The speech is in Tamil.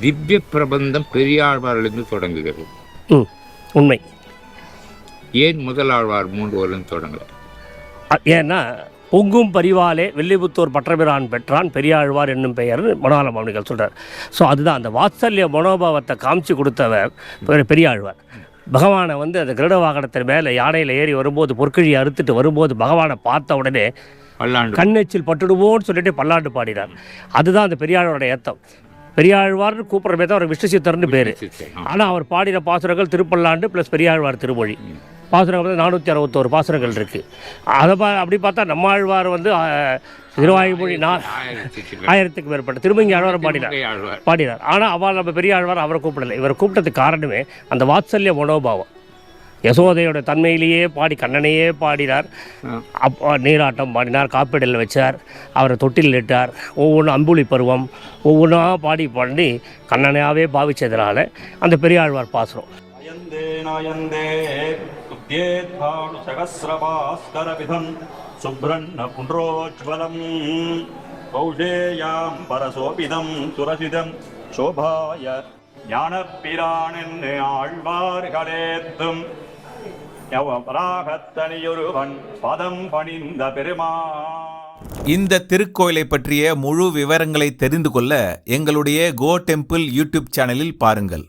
திவ்ய பிரபந்தம் பெரியாழ்வாரிலிருந்து தொடங்குகிறது. உண்மை. ஏன் முதலாழ்வார் 3 வருடம் தொடங்கல? ஏன்னா பொங்கும் பரிவாலே வில்லிபுத்தூர் பற்றபிரான் பெற்றான் பெரியாழ்வார் என்னும் பெயர் மனோல மாமுனிகள் சொல்கிறார். ஸோ அதுதான் அந்த வாத்சல்ய மனோபாவத்தை காமிச்சு கொடுத்தவர் பெரியாழ்வார். பகவானை வந்து அந்த கிருட வாகனத்தின் மேலே யானையில் ஏறி வரும்போது பொற்கிழியை அறுத்துட்டு வரும்போது பகவானை பார்த்த உடனே கண்ணெச்சில் பட்டுடுவோன்னு சொல்லிட்டு பல்லாண்டு பாடினார். அதுதான் அந்த பெரியாழ்வாரோட ஏத்தம். பெரியாழ்வார்னு கூப்பிட்ற பேர் தான் அவர் விஷ்ணு சித்தர்னு பேர். ஆனால் அவர் பாடின பாசுரங்கள் திருப்பல்லாண்டு ப்ளஸ் பெரியாழ்வார் திருமொழி பாசுரங்கள் வந்து 461 பாசுரங்கள் இருக்குது. அதை அப்படி பார்த்தா நம்மாழ்வார் வந்து திருவாய்மொழி 1000க்கு மேற்பட்ட திருமங்கி ஆழ்வார் பாடினார். ஆனால் அவள் நம்ம பெரிய ஆழ்வார் அவரை கூப்பிடலை. இவர் கூப்பிட்டதுக்கு காரணமே அந்த வாத்சல்ய மனோபாவம். யசோதையோட தன்மையிலேயே பாடி கண்ணனையே பாடினார். நீராட்டம் பாடினார், காப்பீடில் வச்சார், அவரை தொட்டில் இட்டார். ஒவ்வொன்றும் அம்புலி பருவம் ஒவ்வொன்றா பாடி கண்ணனையாகவே பாவிச்சதுனால அந்த பெரியாழ்வார் பாசுரம். சுப்ரண்ண புண்ட்ரோஜ்வலம் கௌஷேயாம் பரசோபிதம் சுரசிதம் சோபாய ஞானப்பிரான் ஆழ்வார்களேத்தும் யவராகத்தனியொருவன் பதம் பணிந்த பெருமா. இந்த திருக்கோயிலை பற்றிய முழு விவரங்களை தெரிந்து கொள்ள எங்களுடைய கோ டெம்பிள் யூடியூப் சேனலில் பாருங்கள்.